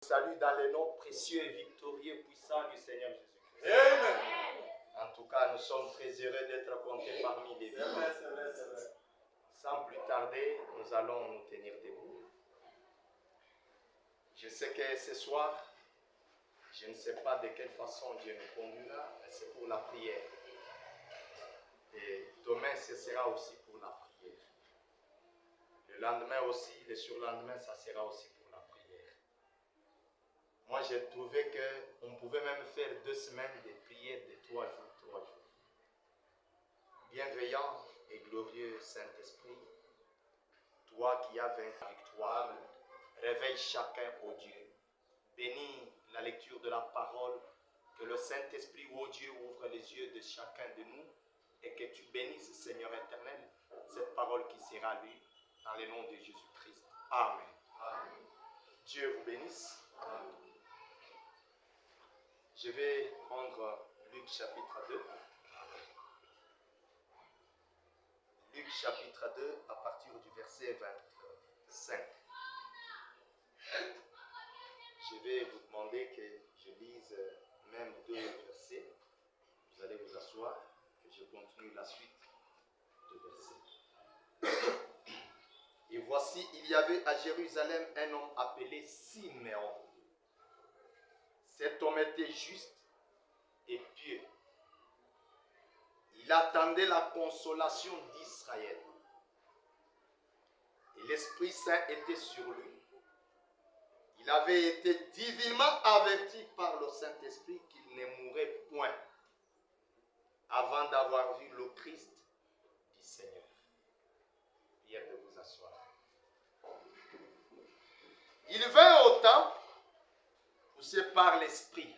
Salut dans le nom précieux et victorieux, puissant du Seigneur Jésus-Christ. Amen. En tout cas, nous sommes très heureux d'être comptés parmi les vivants. C'est vrai. Sans plus tarder, nous allons nous tenir debout. Je sais que ce soir, je ne sais pas de quelle façon Dieu nous conduira, mais c'est pour la prière. Et demain, ce sera aussi pour la prière. Le lendemain aussi, le surlendemain, ça sera aussi pour la prière. Moi, j'ai trouvé qu'on pouvait même faire 2 semaines de prière de 3 jours. Bienveillant et glorieux Saint-Esprit, toi qui as vaincu la victoire, réveille chacun, ô Dieu. Bénis la lecture de la parole, que le Saint-Esprit, ô Dieu, ouvre les yeux de chacun de nous et que tu bénisses, Seigneur éternel, cette parole qui sera lue dans le nom de Jésus-Christ. Amen. Amen. Dieu vous bénisse. Amen. Je vais prendre Luc chapitre 2. Luc chapitre 2 à partir du verset 25. Je vais vous demander que je lise même 2 versets. Vous allez vous asseoir, que je continue la suite de versets. Et voici, il y avait à Jérusalem un homme appelé Siméon. Cet homme était juste et pieux. Il attendait la consolation d'Israël. Et l'Esprit Saint était sur lui. Il avait été divinement averti par le Saint-Esprit qu'il ne mourrait point avant d'avoir vu le Christ du Seigneur. Prière de vous asseoir. Il vint au temple, poussé par l'Esprit.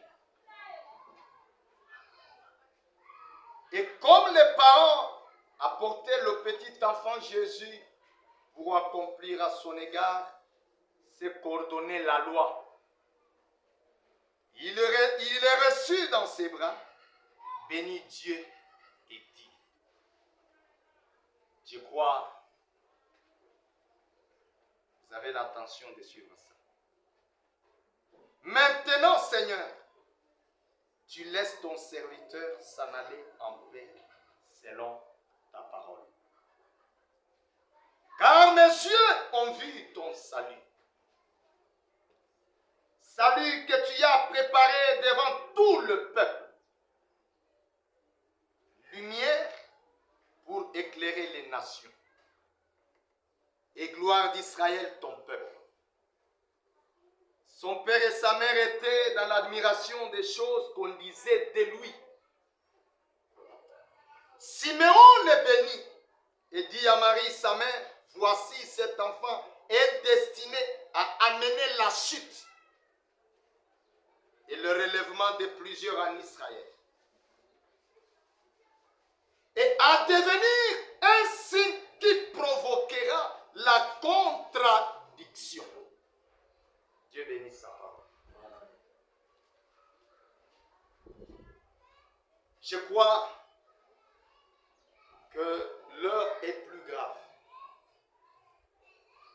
Et comme les parents apportaient le petit enfant Jésus pour accomplir à son égard ce qu'ordonnait la loi, il est reçu dans ses bras, bénit Dieu et dit, je crois, vous avez l'intention de suivre ça. Maintenant, Seigneur, tu laisses ton serviteur s'en aller en paix selon ta parole. Car mes yeux ont vu ton salut. Salut que tu as préparé devant tout le peuple. Lumière pour éclairer les nations. Et gloire d'Israël, ton peuple. Son père et sa mère étaient dans l'admiration des choses qu'on disait de lui. Siméon le bénit et dit à Marie, sa mère, voici cet enfant est destiné à amener la chute et le relèvement de plusieurs en Israël. Et à devenir un signe qui provoquera la contradiction. Dieu bénisse sa parole. Je crois que l'heure est plus grave.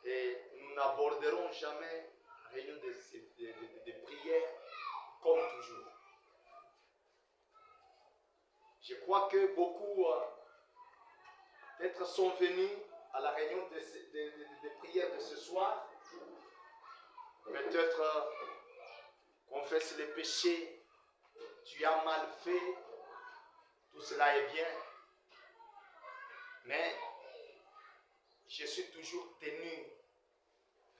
Et nous n'aborderons jamais la réunion de prière comme toujours. Je crois que beaucoup peut-être sont venus à la réunion de prière de ce soir. Peut-être confesse les péchés, tu as mal fait, tout cela est bien. Mais je suis toujours tenu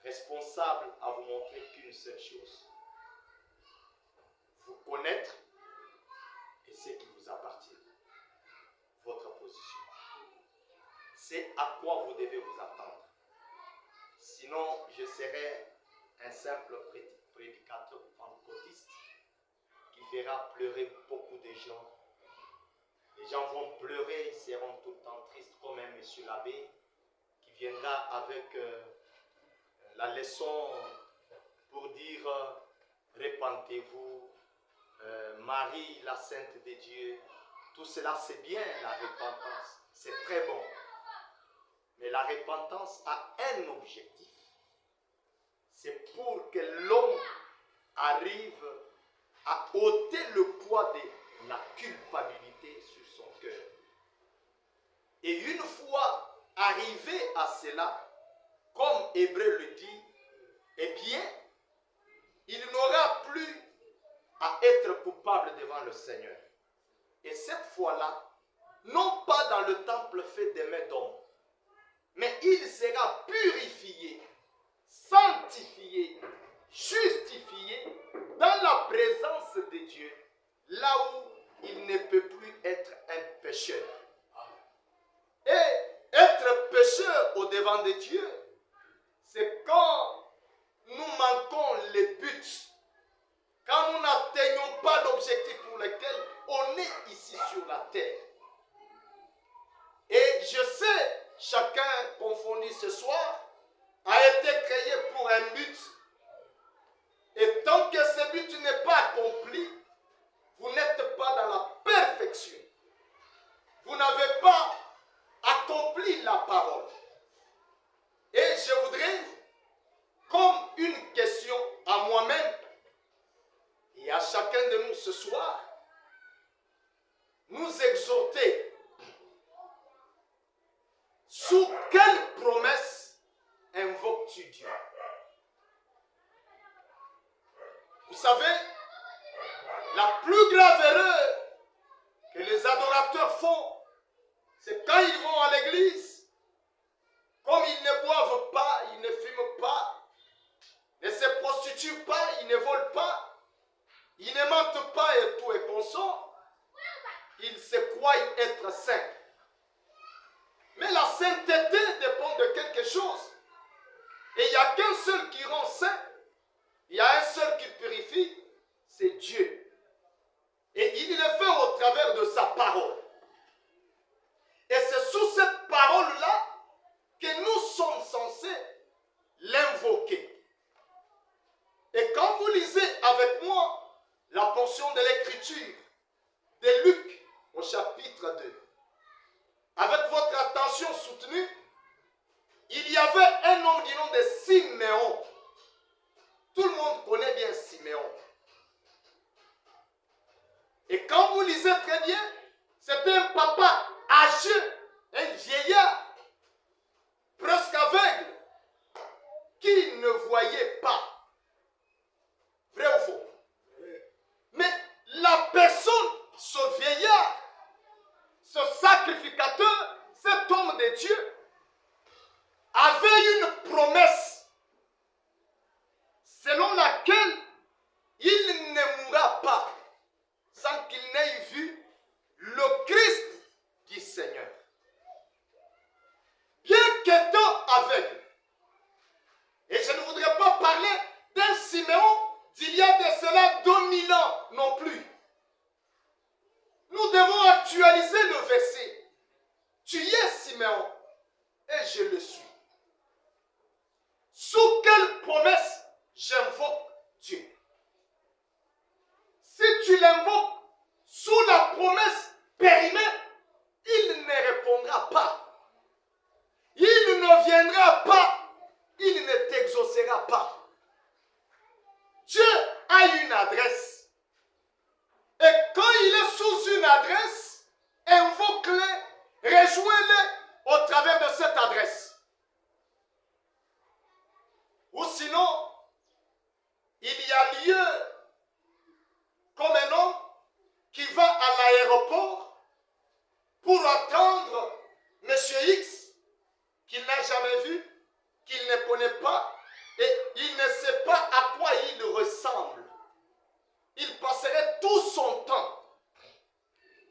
responsable à vous montrer qu'une seule chose. Vous connaître et ce qui vous appartient. Votre position. C'est à quoi vous devez vous attendre. Sinon, je serai un simple prédicateur pentecôtiste qui fera pleurer beaucoup de gens. Les gens vont pleurer, ils seront tout le temps tristes, comme un monsieur l'abbé qui viendra avec la leçon pour dire repentez-vous, Marie, la Sainte de Dieu. Tout cela, c'est bien, la repentance. C'est très bon. Mais la repentance a un objectif. C'est pour que l'homme arrive à ôter le poids de la culpabilité sur son cœur. Et une fois arrivé à cela, comme Hébreu le dit, eh bien, il n'aura plus à être coupable devant le Seigneur. Et cette fois-là, non pas dans le temple fait des mains d'hommes, mais il sera purifié, sanctifié, justifié dans la présence de Dieu, là où il ne peut plus être un pécheur. Et être pécheur au devant de Dieu, c'est quand nous manquons les buts, quand nous n'atteignons pas l'objectif pour lequel on est ici sur la terre. Et je sais, chacun confondu ce soir, a été créé pour un but. Et tant que ce but n'est pas accompli, vous n'êtes pas dans la perfection. Vous n'avez pas accompli la parole. Et je voudrais, comme une question à moi-même et à chacun de nous ce soir, nous exhorter. Sous quelle promesse invoques-tu Dieu? Vous savez, la plus grave erreur que les adorateurs font, c'est quand ils vont à l'église, comme ils ne boivent pas, ils ne fument pas, ne se prostituent pas, ils ne volent pas, ils ne mentent pas et tout et consort, ils se croient être saints. Mais la sainteté dépend de quelque chose. Et il n'y a qu'un seul qui rend saint. Il y a un seul qui purifie, c'est Dieu. Et il le fait au travers de sa parole. Et c'est sous cette parole-là que nous sommes censés l'invoquer. Et quand vous lisez avec moi la portion de l'Écriture de Luc au chapitre 2, avec votre attention soutenue, il y avait un homme du nom de Siméon. Tout le monde connaît bien Siméon. Et quand vous lisez très bien, c'était un papa âgé, un vieillard, presque aveugle, qui ne voyait pas. Vrai ou faux? Mais la personne, ce vieillard, ce sacrificateur, cet homme de Dieu, avait une promesse selon laquelle il ne mourra pas sans qu'il n'ait vu le Christ du Seigneur. Bien qu'étant aveugle, et je ne voudrais pas parler d'un Siméon d'il y a de cela 2000 ans non plus. Nous devons actualiser le verset. Tu es Siméon, et je le suis. Sous quelle promesse j'invoque Dieu? Si tu l'invoques sous la promesse périmée, il ne répondra pas. Il ne viendra pas. Il ne t'exaucera pas. Dieu a une adresse. Et quand il est sous une adresse, invoque-le, rejoins-le au travers de cette adresse. Ou sinon, il y a lieu comme un homme qui va à l'aéroport pour attendre M. X qu'il n'a jamais vu, qu'il ne connaît pas, et il ne sait pas à quoi il ressemble. Il passerait tout son temps.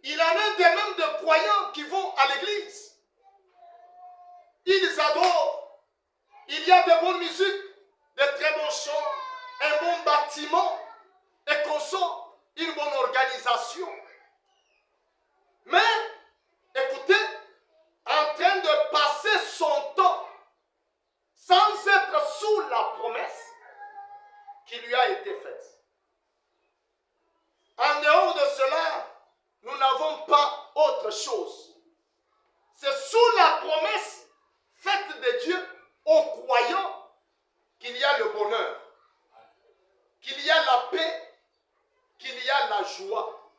Il en est des mêmes de croyants qui vont à l'église. Ils adorent. Il y a de bonnes musiques, de très bons chants, un bon bâtiment, et qu'on sent une bonne organisation. Mais, écoutez, en train de passer son temps sans être sous la promesse qui lui a été faite. En dehors de cela, nous n'avons pas autre chose. C'est sous la promesse faite de Dieu aux croyants qu'il y a le bonheur, qu'il y a la paix joie.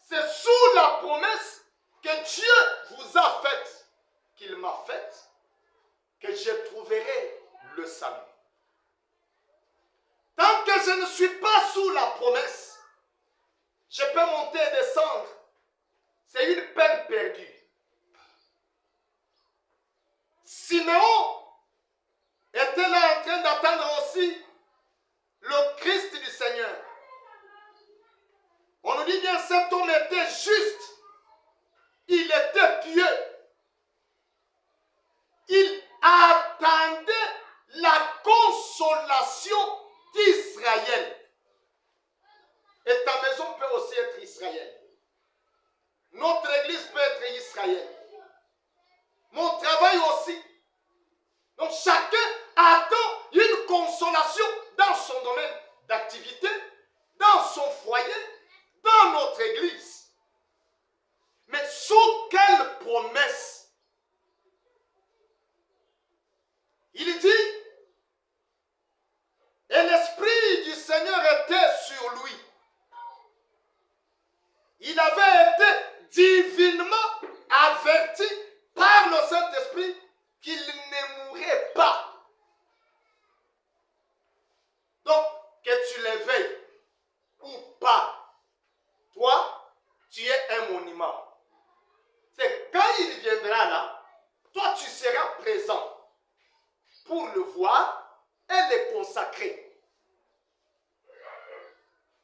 C'est sous la promesse que Dieu vous a faite, qu'il m'a faite, que je trouverai le salut. Tant que je ne suis pas sous la promesse, je peux monter et descendre. C'est une peine perdue. Siméon était là en train d'attendre aussi le Christ du Seigneur. On nous dit bien cet homme était juste. Il était pieux. Il attendait la consolation d'Israël. Et ta maison peut aussi être Israël. Notre église peut être Israël. Mon travail aussi. Donc chacun attend une consolation dans son domaine d'activité, dans son foyer, dans notre église. Mais sous quelle promesse? Il dit, et l'Esprit du Seigneur était sur lui. Il avait été divinement averti par le Saint-Esprit qu'il ne mourrait pas. Donc, que tu l'éveilles ou pas, toi, tu es un monument. C'est quand il viendra là, toi tu seras présent pour le voir et le consacrer.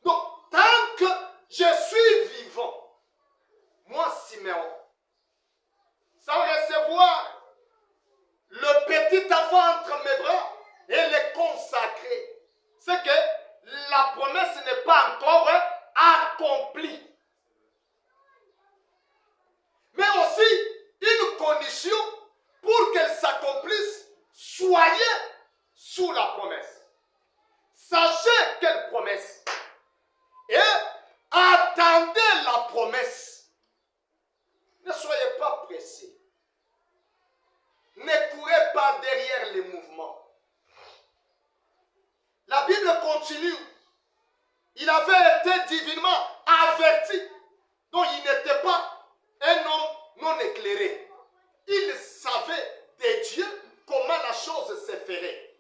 Donc, tant que je suis vivant, moi Siméon, sans recevoir le petit enfant entre mes bras et le consacrer, c'est que la promesse n'est pas encore accomplie. Mais aussi, une condition pour qu'elle s'accomplisse, soyez sous la promesse. Sachez quelle promesse. Et attendez la promesse. Ne soyez pas pressés. Ne courez pas derrière les mouvements. La Bible continue. Il avait été divinement averti. Donc il n'était pas un homme non éclairé. Il savait de Dieu comment la chose se ferait.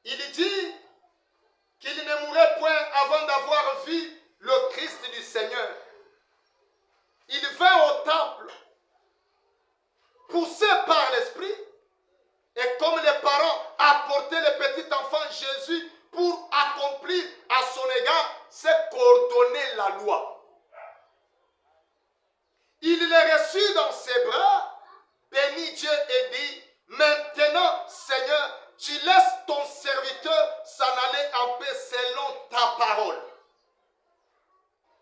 Il dit qu'il ne mourrait point avant d'avoir vu le Christ du Seigneur. Il vint au temple, poussé par l'Esprit, et comme les parents apportaient le petit enfant Jésus pour accomplir à son égard, c'est qu'ordonnait la loi. Il le reçut dans ses bras, bénit Dieu et dit, maintenant Seigneur, tu laisses ton serviteur s'en aller en paix selon ta parole.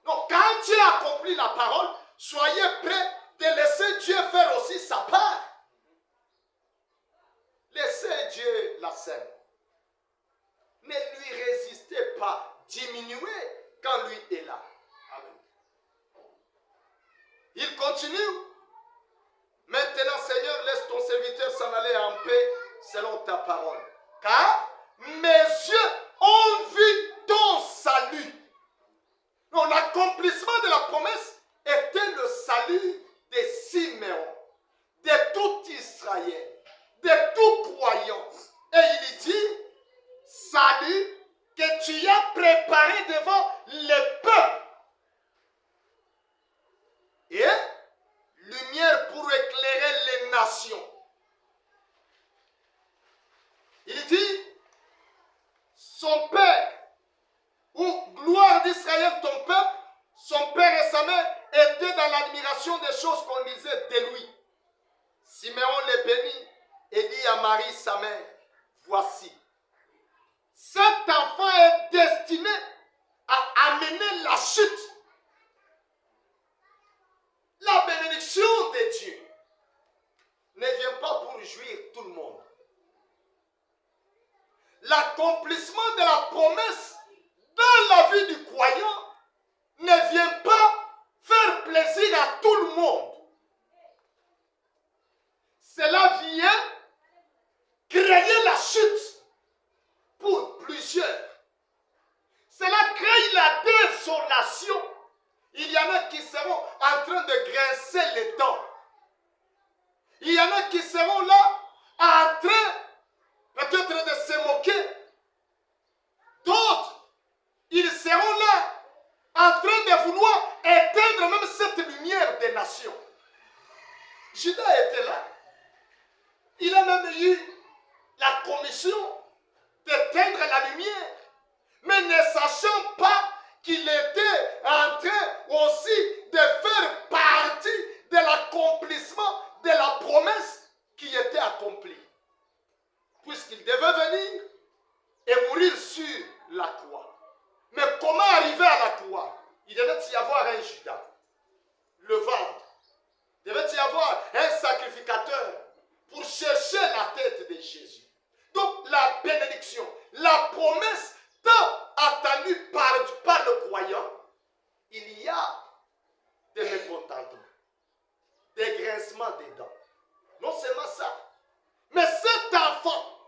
Donc quand Dieu accomplit la parole, soyez prêts de laisser Dieu faire aussi sa part. Laissez Dieu la scène. Ne lui résistez pas. Diminuez quand lui est là. Amen. Il continue. Maintenant, Seigneur, laisse ton serviteur s'en aller en paix selon ta parole. Car mes yeux ont vu ton salut. Donc, l'accomplissement de la promesse était le salut de Siméon, de tout Israël, de tout croyant. Et il dit, salut que tu as préparé devant le peuple. Et lumière pour éclairer les nations. Il dit, son père, ou gloire d'Israël, ton peuple, son père et sa mère étaient dans l'admiration des choses qu'on disait de lui. Siméon les bénit et dit à Marie, sa mère, voici, cet enfant est destiné à amener la chute. La bénédiction de Dieu ne vient pas pour jouir tout le monde. L'accomplissement de la promesse dans la vie du croyant ne vient pas faire plaisir à tout le monde. Cela vient créer la chute pour plusieurs. Cela crée la désolation. Il y en a qui seront en train de grincer les dents. Il y en a qui seront là en train peut-être de se moquer. D'autres, ils seront là en train de vouloir éteindre même cette lumière des nations. Judas était là. Il a même eu la commission d'éteindre la lumière, mais ne sachant pas qu'il était en train aussi de faire partie de l'accomplissement de la promesse qui était accomplie. Puisqu'il devait venir et mourir sur la croix. Mais comment arriver à la croix? Il devait y avoir un Judas, le ventre. Il devait y avoir un sacrificateur pour chercher la tête de Jésus. Donc la bénédiction, la promesse tant attendue par le croyant, il y a des mécontentements, des grincements des dents. Non seulement ça, mais cet enfant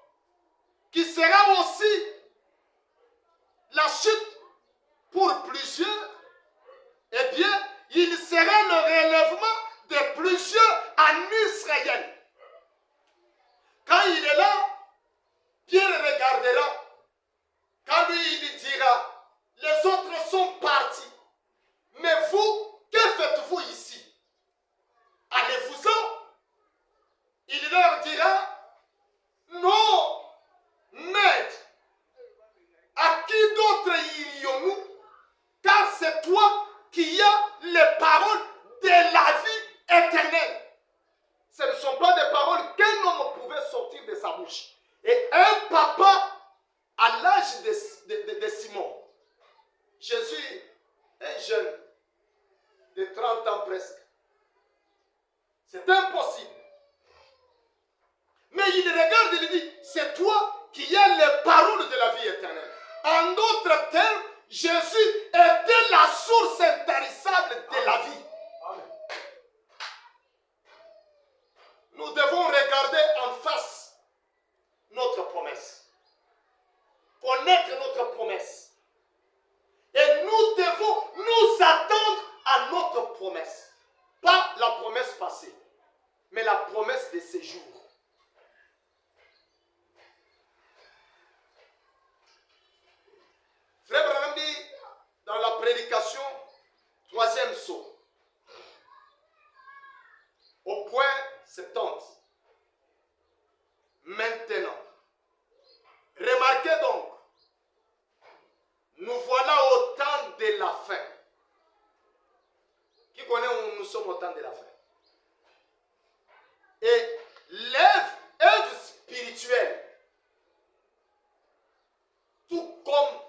qui sera aussi la chute pour plusieurs, eh bien, il sera le relèvement de plusieurs en Israël. Quand il est là, Pierre regardera. Quand lui, il dira, les autres sont partis. Mais vous, que faites-vous ici? Allez-vous-en? Il leur dira, non, maître, à qui d'autre irions-nous? Car c'est toi qui as les paroles de la vie éternelle. Ce ne sont pas des paroles qu'un homme pouvait sortir de sa bouche. Et un papa, à l'âge de Simon, Jésus, un jeune de 30 ans presque, c'est impossible. Mais il regarde et lui dit, c'est toi qui as les paroles de la vie éternelle. En d'autres termes, Jésus était la source intarissable de la vie. Amen. Nous devons regarder en face notre promesse. Connaître notre promesse. Et nous devons nous attendre à notre promesse. Pas la promesse passée, mais la promesse de ce jour. Frère Branham dit dans la prédication, 3e saut, au point 70. Maintenant, remarquez donc, nous voilà au temps de la fin. Qui connaît où nous sommes au temps de la fin? Et l'œuvre spirituelle, tout comme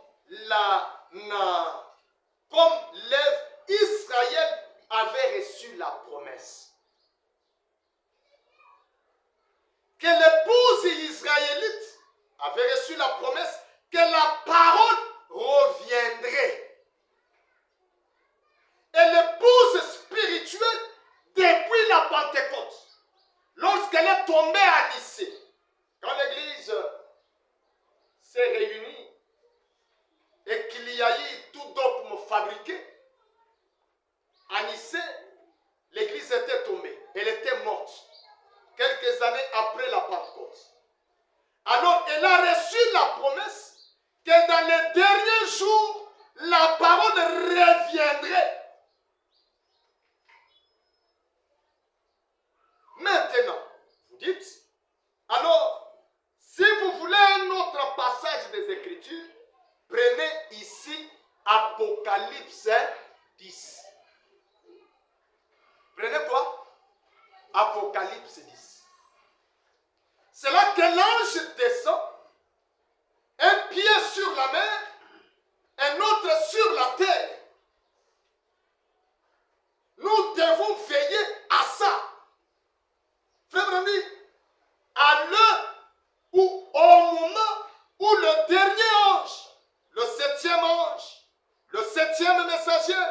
l'œuvre Israël avait reçu la promesse. Que l'épouse israélite avait reçu la promesse que la parole reviendrait. Et l'épouse spirituelle, depuis la Pentecôte, lorsqu'elle est tombée à Nicée, quand l'église s'est réunie et qu'il y a eu tout dogme fabriqué, à Nicée, l'église était tombée, elle était morte. Quelques années après la Pentecôte. Alors, elle a reçu la promesse que dans les derniers jours, la parole reviendrait. Maintenant, vous dites, alors, si vous voulez un autre passage des Écritures, prenez ici Apocalypse 10. Prenez quoi? Apocalypse 10. C'est là que l'ange descend, un pied sur la mer, un autre sur la terre. Nous devons veiller à ça. Frère Brandy, à l'heure ou au moment où le dernier ange, le 7e ange, le 7e messager,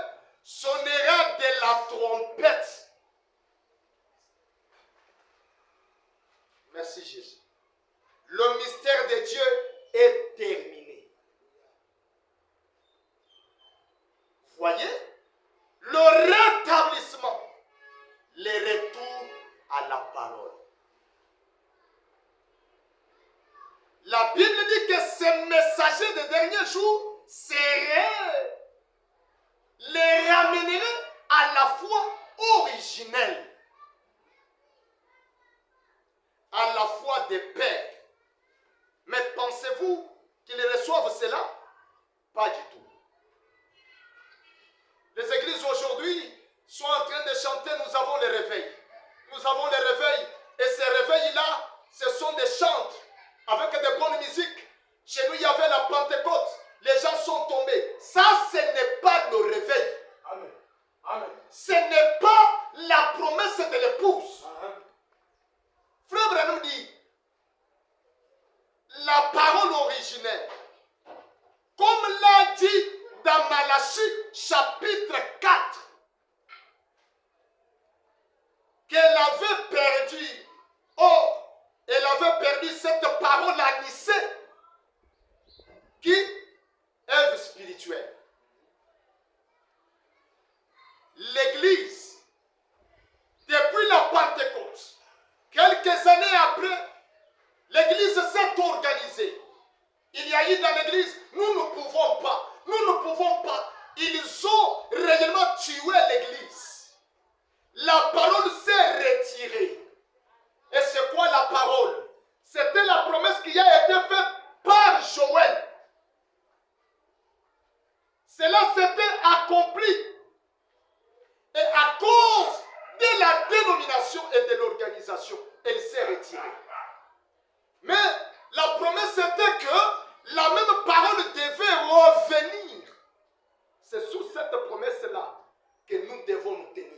sonnera de la trompette. Merci Jésus. Le mystère de Dieu est terminé. voyez, le rétablissement, le retour à la parole. La Bible dit que ces messagers des derniers jours les ramèneraient à la foi originelle, à la foi des pères. Mais pensez-vous qu'ils reçoivent cela? Pas du tout. Les églises aujourd'hui sont en train de chanter « Nous avons le réveil ». Nous avons le réveil. Et ces réveils-là, ce sont des chants avec de bonnes musiques. Chez nous, il y avait la Pentecôte. Les gens sont tombés. Ça, ce n'est pas le réveil. Amen. Amen. Ce n'est pas la promesse de l'épouse. Frère Branham dit, la parole originelle, comme l'a dit dans Malachie chapitre 4, qu'elle avait perdu. Or, elle avait perdu cette parole à Nicée, qui est œuvre spirituelle. L'Église, depuis la Pentecôte, quelques années après, l'Église s'est organisée. Il y a eu dans l'Église, nous ne pouvons pas. Ils ont réellement tué l'Église. La parole s'est retirée. Et c'est quoi la parole? C'était la promesse qui a été faite par Joël. Cela s'était accompli. Et à cause de la dénomination et de l'organisation, elle s'est retirée. Mais la promesse était que la même parole devait revenir. C'est sous cette promesse-là que nous devons nous tenir.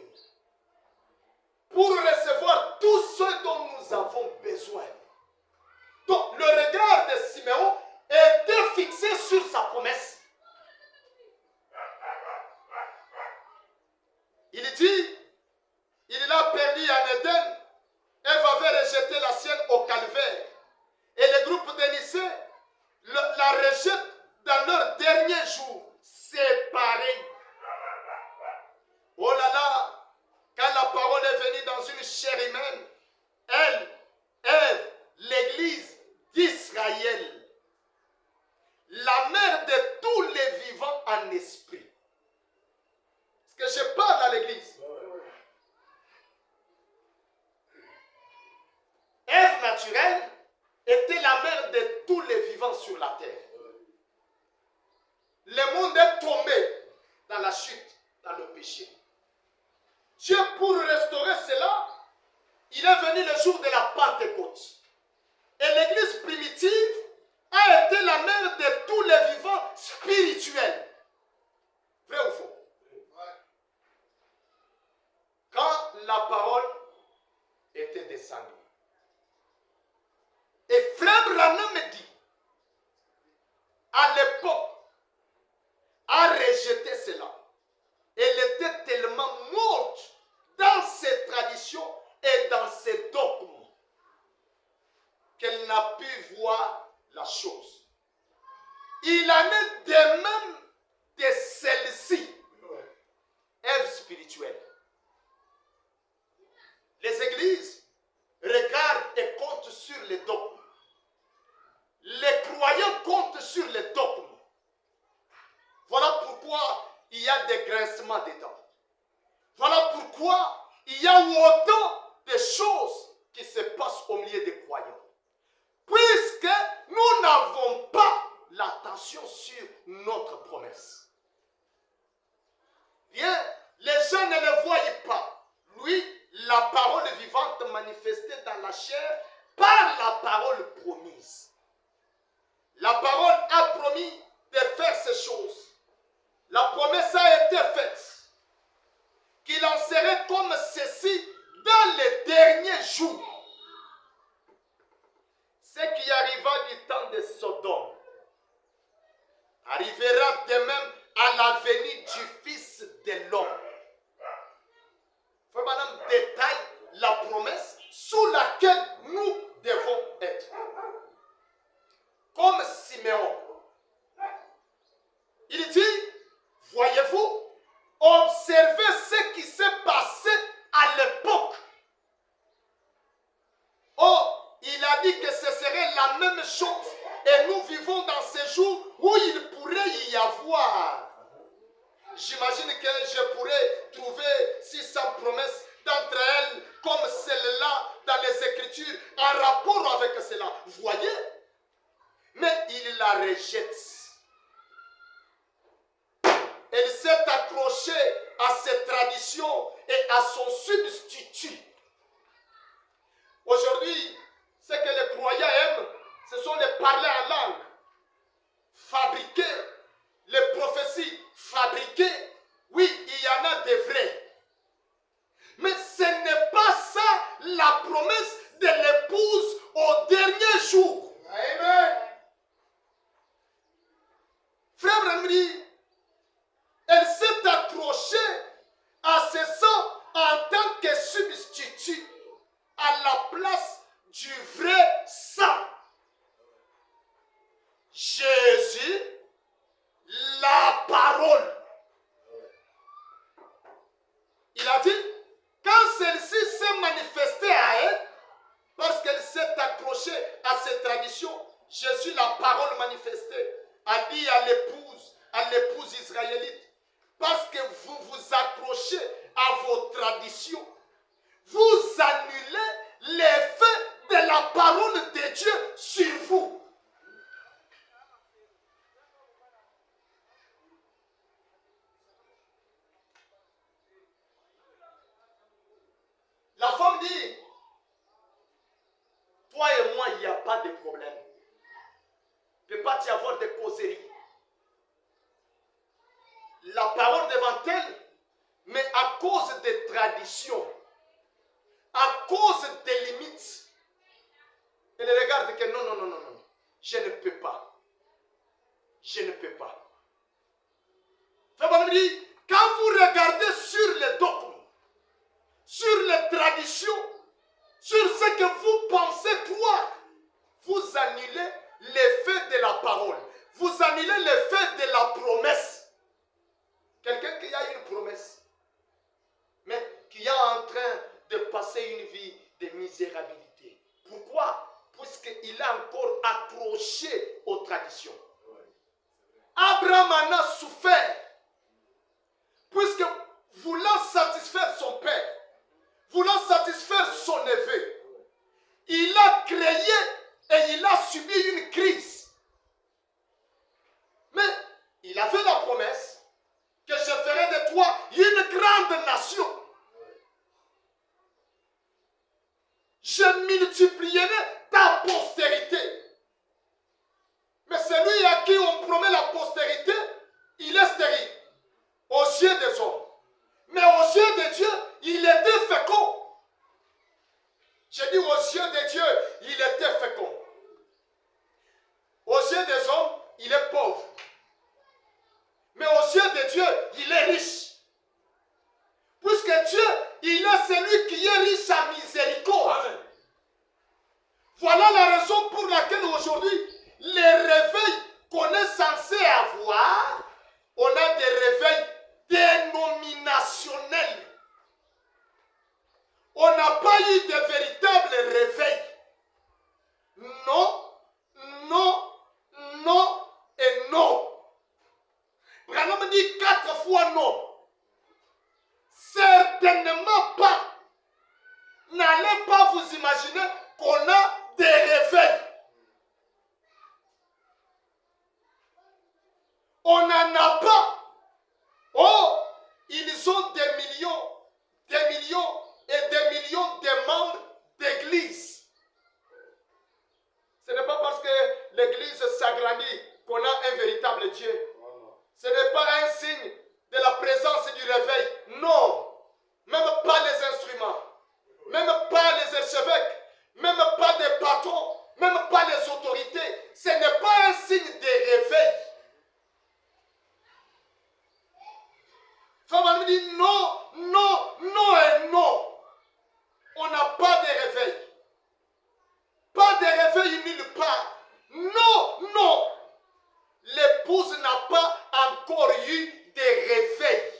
Pour recevoir tout ce dont nous avons besoin. Donc le regard de Siméon était fixé sur sa promesse. Il dit, il l'a perdu en Éden, Ève avait rejeté la sienne au calvaire. Et le groupe de Nicée la rejette dans leur dernier jour. C'est pareil. Oh là là, quand la parole est venue dans une chair humaine, Ève, l'Église d'Israël, la mère de tous les vivants en esprit. Est-ce que je parle à l'Église? Ève naturelle était la mère de tous les vivants sur la terre. Le monde est tombé dans la chute, dans le péché. Dieu, pour restaurer cela, il est venu le jour de la Pentecôte. Et l'Église primitive a été la mère de tous les vivants spirituels. Vrai ou faux? Quand la parole était descendue. Et Frère Branham me dit, à l'époque, a rejeté cela. Elle était tellement morte dans ses traditions et dans ses dogmes qu'elle n'a pu voir la chose. Il en est de même de celle-ci, Ève spirituelle. Les églises regardent et comptent sur les dogmes. Les croyants comptent sur les dogmes. Voilà pourquoi il y a des grincements des dents. Voilà pourquoi il y a autant de choses qui se passent au milieu des croyants. Puisque nous n'avons pas l'attention sur notre promesse. Bien, les gens ne le voyaient pas. Lui, la parole vivante manifestée dans la chair par la parole promise. La parole a promis de faire ces choses. La promesse a été faite. Qu'il en serait comme ceci dans les derniers jours. Ce qui arriva du temps de Sodome arrivera de même à la venue du Fils de l'homme. Frère Madame détaille la promesse sous laquelle nous devons être. Comme Siméon. Il dit, voyez-vous, chose. Et nous vivons dans ces jours où il pourrait y avoir. J'imagine que je pourrais trouver 600 promesses d'entre elles comme celle-là dans les Écritures en rapport avec cela. Vous voyez? Mais il la rejette. Elle s'est accrochée à ses traditions et à son substitut. Aujourd'hui, ce que les croyants aiment, ce sont les parler en langue. Fabriquer, les prophéties fabriquées. Oui, il y en a des vrais. Mais ce n'est pas ça la promesse de l'épouse au dernier jour. Amen. Frère Branham, elle s'est accrochée à ce sang en tant que substitut à la place du vrai sang. Jésus, la parole. Il a dit, quand celle-ci s'est manifestée à elle, parce qu'elle s'est accrochée à ses traditions, Jésus, la parole manifestée, a dit à l'épouse israélite, parce que vous vous accrochez à vos traditions, vous annulez l'effet de la parole de Dieu sur vous. La femme dit, toi et moi, il n'y a pas de problème. Il ne peut pas y avoir de causerie. La parole devant elle, mais à cause des traditions, à cause des limites, elle regarde que non, je ne peux pas. Je ne peux pas. Quand vous regardez sur les dogmes, sur les traditions, sur ce que vous pensez croire, vous annulez l'effet de la parole. Vous annulez l'effet de la promesse. Quelqu'un qui a une promesse, mais qui est en train de passer une vie de misérabilité. Pourquoi? Puisqu'il est encore accroché aux traditions. Abraham en a souffert, puisque voulant satisfaire son père, voulant satisfaire son neveu, il a créé et il a subi une crise. Mais il avait la promesse que je ferai de toi une grande nation. Je multiplierai ta postérité. Mais celui à qui on promet la postérité, il est stérile aux yeux des hommes. Mais aux yeux de Dieu, il était fécond. J'ai dit aux yeux de Dieu, il était fécond. Aux yeux des hommes, il est pauvre. Mais aux yeux de Dieu, il est riche. Puisque Dieu, il est celui qui est riche à miséricorde. Amen. Voilà la raison pour laquelle aujourd'hui, les réveils qu'on est censé avoir, on a des réveils dénominationnels. On n'a pas eu de véritable réveil. Non, non, non et non. Branham dit 4 fois non. Certainement pas. N'allez pas vous imaginer qu'on a des réveils. On n'en a pas. Oh, ils ont des millions et des millions de membres d'église. Ce n'est pas parce que l'église s'agrandit qu'on a un véritable Dieu. Ce n'est pas un signe de la présence du réveil. Non. Même pas les instruments. Même pas les archevêques. Même pas des patrons. Même pas les autorités. Ce n'est pas un signe de réveil. Femme me dit non, non, non et non. On n'a pas de réveil. Pas de réveil nulle part. Non, non. L'épouse n'a pas encore eu de réveil.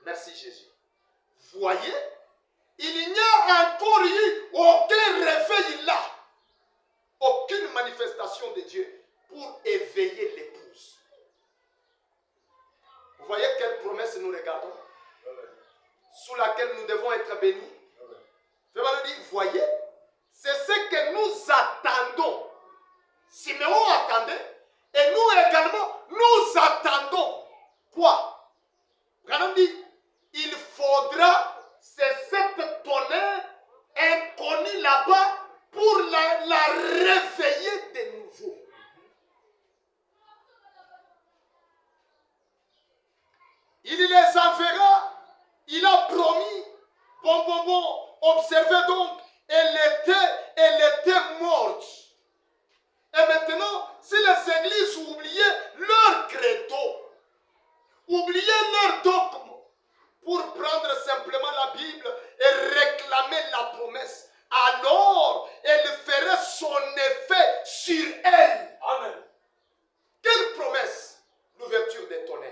Merci Jésus. Voyez, il n'y a encore eu aucun manifestation de Dieu pour éveiller l'épouse. Vous voyez quelle promesse nous regardons? Sous laquelle nous devons être bénis. Fais-moi dire, voyez, c'est ce que nous attendons. Siméon attendait, et nous également, nous attendons. Quoi? Regardons dit, il faudra, c'est cette tonnerre inconnue là-bas pour la réveiller de nouveau. Il les enverra. Il a promis. Bon. Observez donc. Elle était morte. Et maintenant, si les églises oubliaient leur credo, oubliaient leur dogme, pour prendre simplement la Bible et réclamer la promesse, alors elle ferait son effet sur elle. Amen. Quelle promesse? L'ouverture des tonnerres.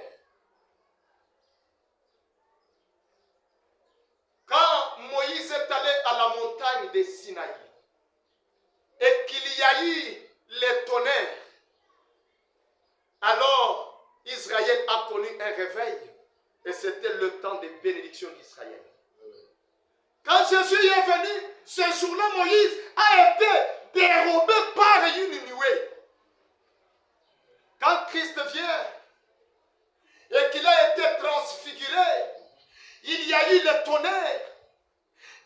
Quand Moïse est allé à la montagne de Sinaï et qu'il y a eu les tonnerres, alors Israël a connu un réveil et c'était le temps des bénédictions d'Israël. Quand Jésus est venu, ce jour-là, Moïse a été dérobé par une nuée. Quand Christ vient et qu'il a été transfiguré, il y a eu le tonnerre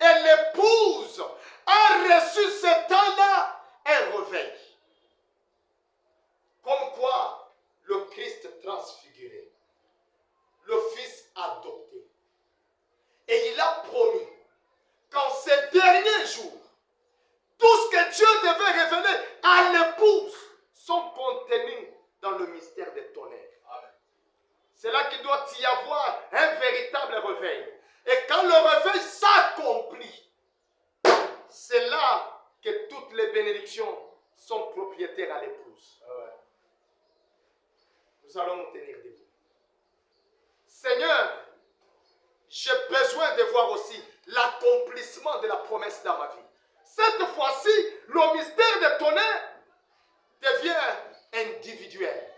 et l'épouse a reçu ce temps-là un réveil. Comme quoi le Christ transfiguré, le Fils adopté. Et il a promis qu'en ces derniers jours, tout ce que Dieu devait révéler à l'épouse sont contenus dans le mystère des tonnerres. C'est là qu'il doit y avoir un véritable réveil. Et quand le réveil s'accomplit, c'est là que toutes les bénédictions sont propriétaires à l'épouse. Nous allons nous tenir debout. Seigneur, j'ai besoin de voir aussi l'accomplissement de la promesse dans ma vie. Cette fois-ci, le mystère de tonnerre devient individuel.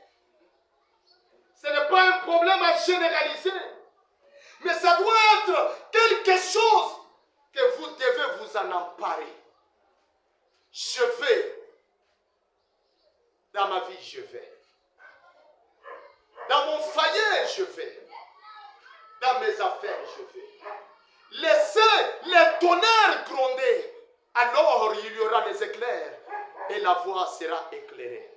Ce n'est pas un problème à généraliser, mais ça doit être quelque chose que vous devez vous en emparer. Je vais. Dans ma vie, je vais. Dans mon foyer, je vais. Dans mes affaires, je vais. Laissez les tonnerres gronder. Alors il y aura des éclairs et la voie sera éclairée.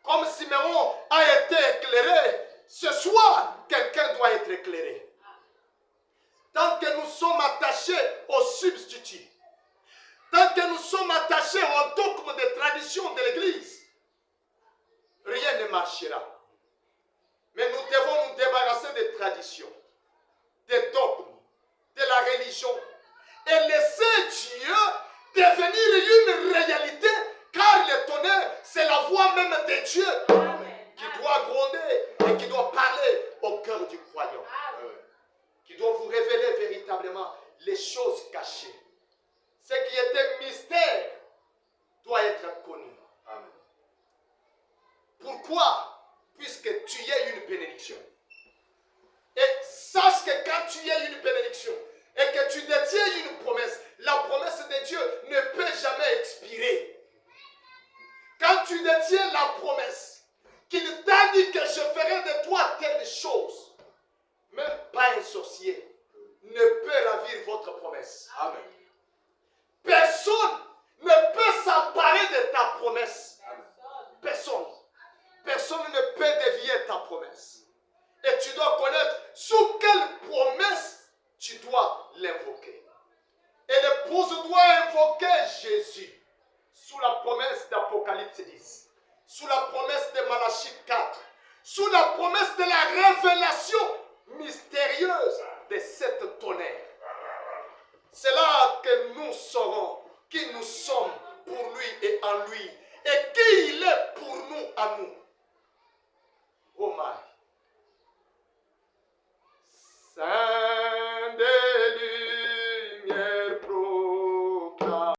Comme Siméon a été éclairé, ce soir, quelqu'un doit être éclairé. Tant que nous sommes attachés au substitut, tant que nous sommes attachés au dogme de tradition de l'Église, rien ne marchera. Mais nous devons nous débarrasser des traditions, des dogmes, de la religion et laisser Dieu devenir une réalité, car le tonnerre, c'est la voix même de Dieu qui doit gronder et qui doit parler au cœur du croyant, qui doit vous révéler véritablement les choses cachées. Ce qui était mystère doit être connu. Amen. Pourquoi? Puisque tu es une bénédiction. Et sache que quand tu es une bénédiction et que tu détiens une promesse, la promesse de Dieu ne peut jamais expirer. Quand tu détiens la promesse qu'il t'a dit que je ferai de toi telle chose, même pas un sorcier ne peut ravir votre promesse. Amen. Personne ne peut s'emparer de ta promesse. Personne. Personne ne peut dévier ta promesse. Et tu dois connaître sous quelle promesse tu dois l'invoquer. Et l'épouse doit invoquer Jésus sous la promesse d'Apocalypse 10, sous la promesse de Malachie 4, sous la promesse de la révélation mystérieuse de cette tonnerre. C'est là que nous saurons qui nous sommes pour lui et en lui, et qui il est pour nous à nous.